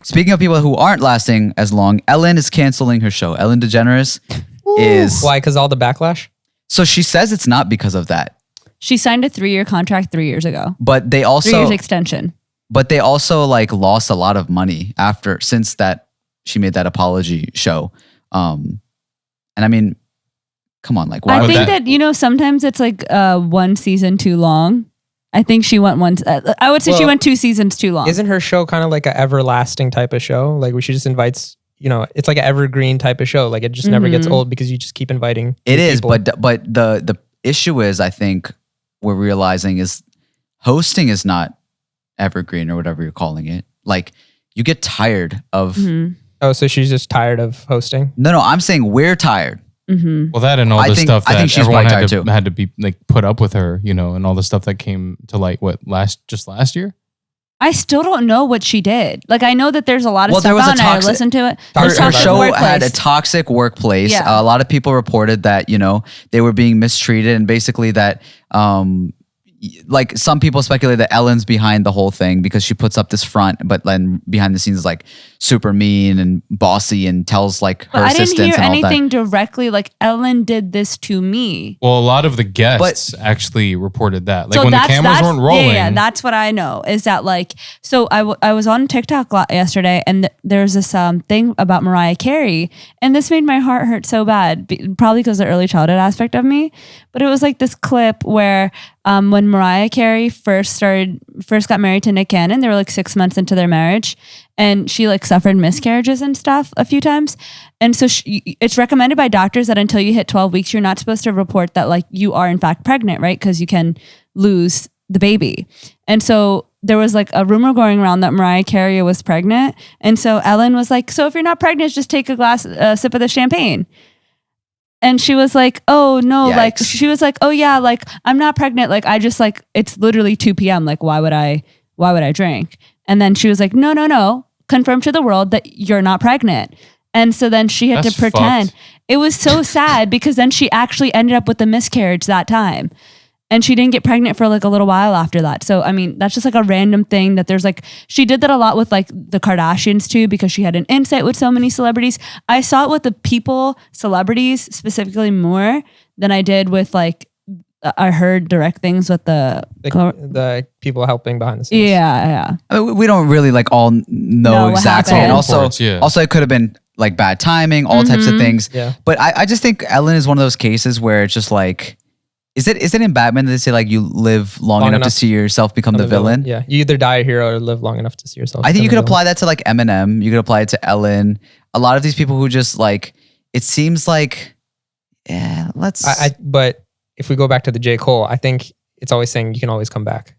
Speaking of people who aren't lasting as long, Ellen is canceling her show. Ellen DeGeneres is... Why? Because all the backlash? So she says it's not because of that. She signed a 3-year contract 3 years ago. But they also... 3 years extension. But they also like lost a lot of money since that she made that apology show. And I mean, come on, like why? I think that sometimes it's like one season too long. I think she went I would say she went 2 seasons too long. Isn't her show kind of like an everlasting type of show? Like where she just invites, it's like an evergreen type of show. Like it just never gets old because you just keep inviting. It is, people. but the issue is, I think we're realizing is hosting is not evergreen or whatever you're calling it. Like you get tired of. Oh, so she's just tired of hosting? No, I'm saying we're tired. Well, that and all the stuff that everyone had to be like put up with her, and all the stuff that came to light. Just last year? I still don't know what she did. Like I know that there's a lot of stuff on. I listened to it. Her show had a toxic workplace. Yeah. A lot of people reported that they were being mistreated, and basically that like some people speculate that Ellen's behind the whole thing because she puts up this front, but then behind the scenes is like super mean and bossy and tells like her assistants and all that. I didn't hear anything directly like Ellen did this to me. Well, a lot of the guests actually reported that. Like when the cameras weren't rolling. Yeah, that's what I know is that like, so I was on TikTok yesterday and there's this thing about Mariah Carey and this made my heart hurt so bad, probably because of the early childhood aspect of me. But it was like this clip where when Mariah Carey first got married to Nick Cannon, they were like 6 months into their marriage and she like suffered miscarriages and stuff a few times. And so it's recommended by doctors that until you hit 12 weeks, you're not supposed to report that like you are in fact pregnant, right? Because you can lose the baby. And so there was like a rumor going around that Mariah Carey was pregnant. And so Ellen was like, so if you're not pregnant, just take a sip of the champagne. And she was like, oh no, Yikes. like, she was like, oh yeah, like I'm not pregnant. Like I just like, it's literally 2 p.m. Like why would I drink? And then she was like, no, confirm to the world that you're not pregnant. And so then she had to pretend. Fucked. It was so sad because then she actually ended up with a miscarriage that time. And she didn't get pregnant for like a little while after that. So, I mean, that's just like a random thing that there's like, she did that a lot with like the Kardashians too, because she had an insight with so many celebrities. I saw it with the celebrities specifically more than I did with like, I heard direct things with the people helping behind the scenes. Yeah. I mean, we don't really like all know exactly. And also it could have been like bad timing, all types of things. Yeah. But I just think Ellen is one of those cases where it's just like, is it in Batman that they say like you live long enough to see yourself become the villain? Yeah, you either die a hero or live long enough to see yourself. I think you could apply that to like Eminem. You could apply it to Ellen. A lot of these people who just like, it seems like, yeah, let's. But if we go back to the J. Cole, I think it's always saying you can always come back.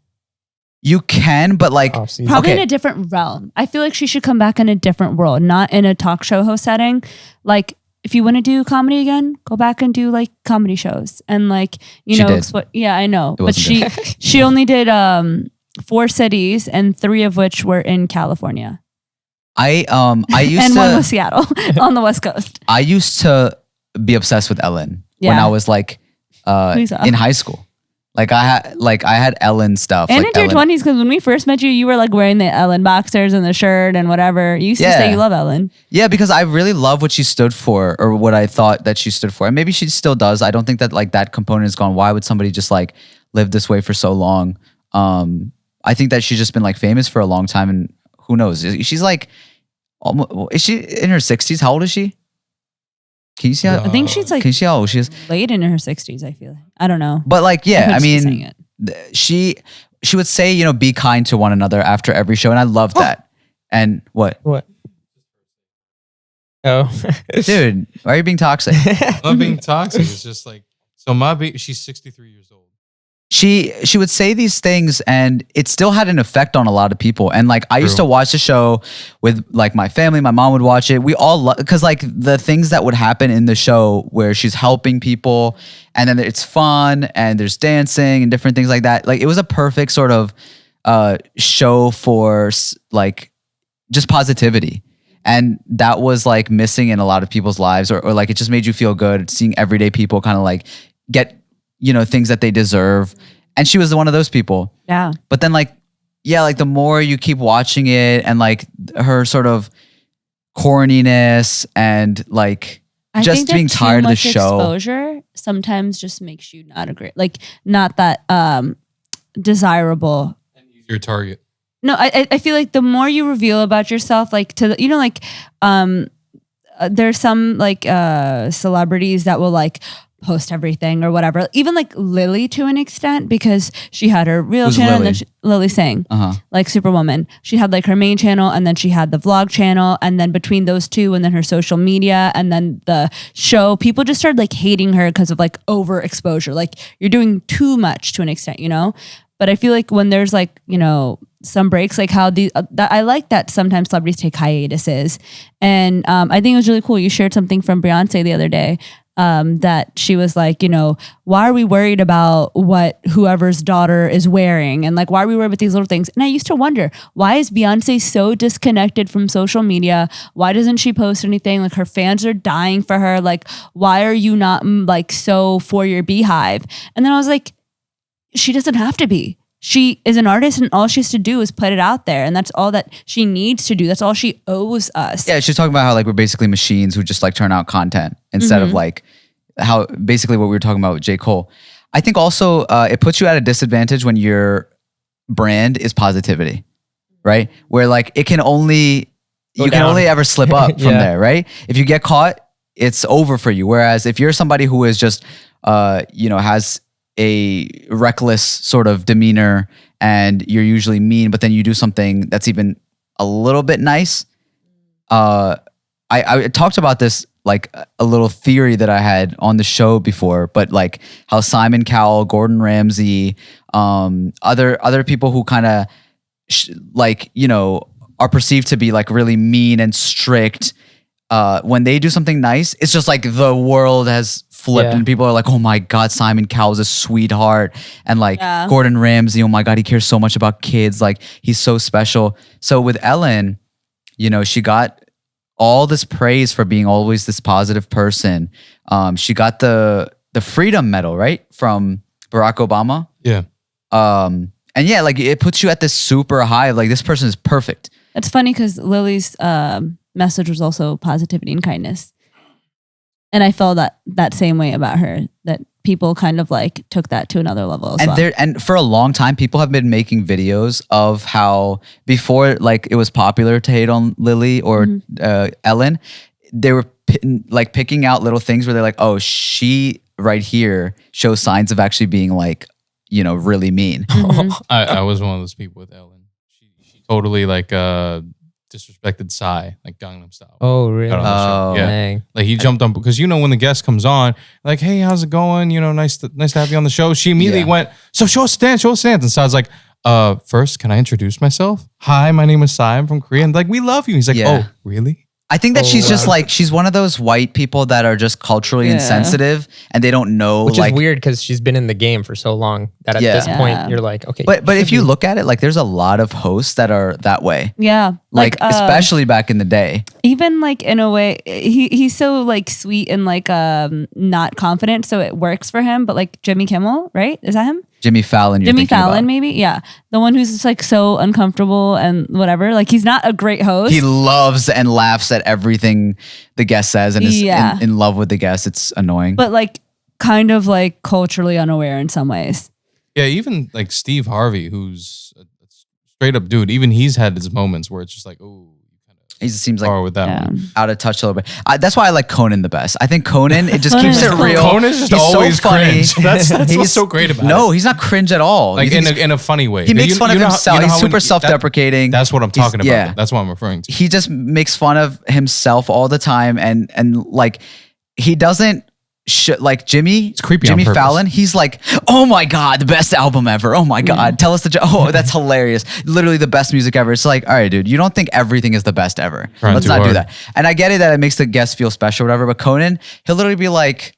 You can, but like probably in a different realm. I feel like she should come back in a different world, not in a talk show host setting. Like, if you want to do comedy again, go back and do like comedy shows and like, yeah, I know. But she only did 4 cities and 3 of which were in California. I used and 1 was Seattle on the West Coast. I used to be obsessed with Ellen when I was like in high school. Like I had Ellen stuff. And like into your 20s, because when we first met you were like wearing the Ellen boxers and the shirt and whatever. You used to say you love Ellen. Yeah, because I really love what she stood for, or what I thought that she stood for. And maybe she still does. I don't think that like that component is gone. Why would somebody just like live this way for so long? I think that she's just been like famous for a long time, and who knows? She's like, is she in her 60s? How old is she? Can you see how? I think she's like. Can you see how old she is? Late in her 60s, I feel. I don't know. But like, yeah, I mean, she would say, be kind to one another after every show, and I love that. And what? Oh, dude, why are you being toxic? I'm not being toxic. It's just like, so she's 63 years old. She would say these things, and it still had an effect on a lot of people. And like, I used to watch the show with like my family. My mom would watch it. We all because like the things that would happen in the show where she's helping people, and then it's fun and there's dancing and different things like that. Like it was a perfect sort of show for like just positivity. And that was like missing in a lot of people's lives, or like it just made you feel good seeing everyday people kind of like get, things that they deserve. And she was one of those people. Yeah. But then like, yeah, like the more you keep watching it and like her sort of corniness and like just being tired of the show. Exposure sometimes just makes you not a great, like not that desirable. Your target. No, I feel like the more you reveal about yourself, like to the, like there's some like celebrities that will like post everything or whatever. Even like Lily to an extent, because she had her real channel and then Lily Singh, like Superwoman. She had like her main channel and then she had the vlog channel, and then between those two and then her social media and then the show, people just started like hating her because of like overexposure. Like you're doing too much to an extent, you know? But I feel like when there's like, you know, some breaks, like how I like that sometimes celebrities take hiatuses. And I think it was really cool. You shared something from Beyonce the other day that she was like, you know, why are we worried about what whoever's daughter is wearing? And like, why are we worried about these little things? And I used to wonder, why is Beyonce so disconnected from social media? Why doesn't she post anything? Like her fans are dying for her. Like, why are you not like so for your beehive? And then I was like, she doesn't have to be. She is an artist and all she has to do is put it out there. And that's all that she needs to do. That's all she owes us. Yeah, she's talking about how like we're basically machines who just like turn out content instead of like how basically what we were talking about with J. Cole. I think also it puts you at a disadvantage when your brand is positivity, right? Where like it can only, you can only ever slip up from there, right? If you get caught, it's over for you. Whereas if you're somebody who is just, you know, has a reckless sort of demeanor and you're usually mean, but then you do something that's even a little bit nice. I talked about this, like a little theory that I had on the show before, but like how Simon Cowell, Gordon Ramsay, other people who kind of like, you know, are perceived to be like really mean and strict, when they do something nice, it's just like the world has flipped and people are like, oh my God, Simon Cowell's a sweetheart. And like Gordon Ramsay, oh my God, he cares so much about kids. Like he's so special. So with Ellen, you know, she got all this praise for being always this positive person. She got the Freedom Medal, right? From Barack Obama. Yeah. And yeah, like it puts you at this super high, like this person is perfect. It's funny because Lily's message was also positivity and kindness. And I felt that same way about her, that people kind of like took that to another level as well. And for a long time, people have been making videos of how before like it was popular to hate on Lily or Ellen, they were like picking out little things where they're like, oh, she right here shows signs of actually being like, you know, really mean. I was one of those people with Ellen. She totally like disrespected Psy, like Gangnam Style. Oh, really? Oh, yeah. Dang. Like he jumped on because you know when the guest comes on, like, hey, how's it going? You know, nice to have you on the show. She immediately went, so show us a dance. And so I was like, first, can I introduce myself? Hi, my name is Psy. I'm from Korea. And like, we love you. He's like, oh, really? I think that she's just like, she's one of those white people that are just culturally insensitive and they don't know. Which like, is weird because she's been in the game for so long that at this point you're like, okay. But if you look at it, like there's a lot of hosts that are that way. Yeah. Like especially back in the day. Even like in a way, he's so like sweet and like not confident. So it works for him. But like Jimmy Kimmel, right? Is that him? Jimmy Fallon. Jimmy Fallon, maybe. Yeah. The one who's just like so uncomfortable and whatever. Like he's not a great host. He loves and laughs at everything the guest says and is in love with the guest. It's annoying. But like kind of like culturally unaware in some ways. Yeah. Even like Steve Harvey, who's a straight up dude, even he's had his moments where it's just like, oh. He just seems like with that one. out of touch a little bit. That's why I like Conan the best. I think Conan, it just keeps it real. Conan's just always so funny. Cringe. That's what's so great about it. No, he's not cringe at all. Like in a funny way. He makes fun of himself. He's super self-deprecating. That's what I'm talking about. Yeah. That's what I'm referring to. He just makes fun of himself all the time. And like, he doesn't, like Jimmy Fallon, he's like, oh my God, the best album ever. Oh my God, tell us the oh, that's hilarious. Literally the best music ever. It's like, all right, dude, you don't think everything is the best ever. Let's not do that. And I get it that it makes the guest feel special or whatever, but Conan, he'll literally be like,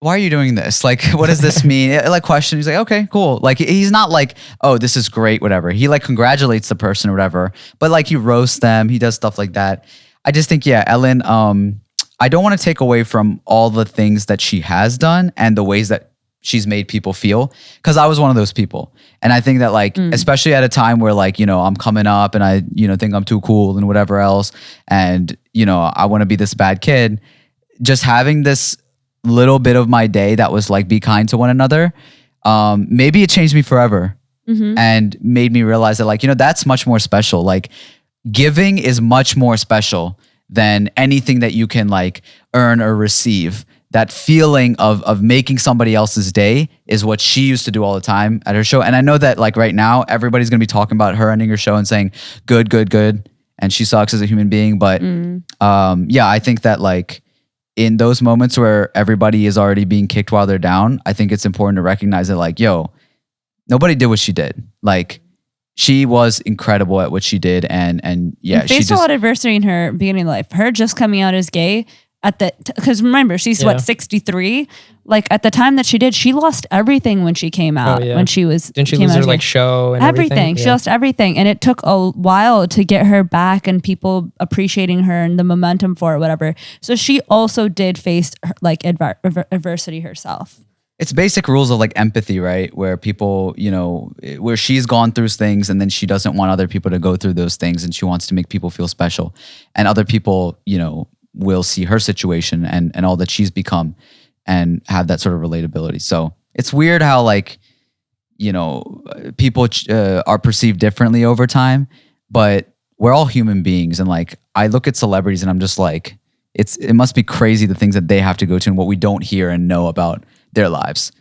why are you doing this? Like, what does this mean? Like question. He's like, okay, cool. Like he's not like, oh, this is great, whatever. He like congratulates the person or whatever, but like he roasts them. He does stuff like that. I just think, Ellen, I don't want to take away from all the things that she has done and the ways that she's made people feel, because I was one of those people. And I think that like, especially at a time where like, you know, I'm coming up and I, you know, think I'm too cool and whatever else. And, you know, I want to be this bad kid. Just having this little bit of my day that was like, be kind to one another. Maybe it changed me forever and made me realize that like, you know, that's much more special. Like giving is much more special than anything that you can like earn or receive. That feeling of making somebody else's day is what she used to do all the time at her show. And I know that like right now, everybody's going to be talking about her ending her show and saying, good, good, good. And she sucks as a human being. But yeah, I think that like in those moments where everybody is already being kicked while they're down, I think it's important to recognize that like, yo, nobody did what she did. Like she was incredible at what she did. And yeah, she faced a lot of adversity in her beginning of life. Her just coming out as gay at the, because remember, she's what, 63? Like at the time that she did, she lost everything when she came out. When she was, didn't she lose her like show and everything? She lost everything, and it took a while to get her back and people appreciating her and the momentum for it, whatever. So she also did face like adversity herself. It's basic rules of like empathy, right? Where people, you know, where she's gone through things and then she doesn't want other people to go through those things, and she wants to make people feel special, and other people, you know, will see her situation and all that she's become and have that sort of relatability. So it's weird how like, you know, people are perceived differently over time, but we're all human beings. And like, I look at celebrities and I'm just like, it must be crazy the things that they have to go to and what we don't hear and know about their lives.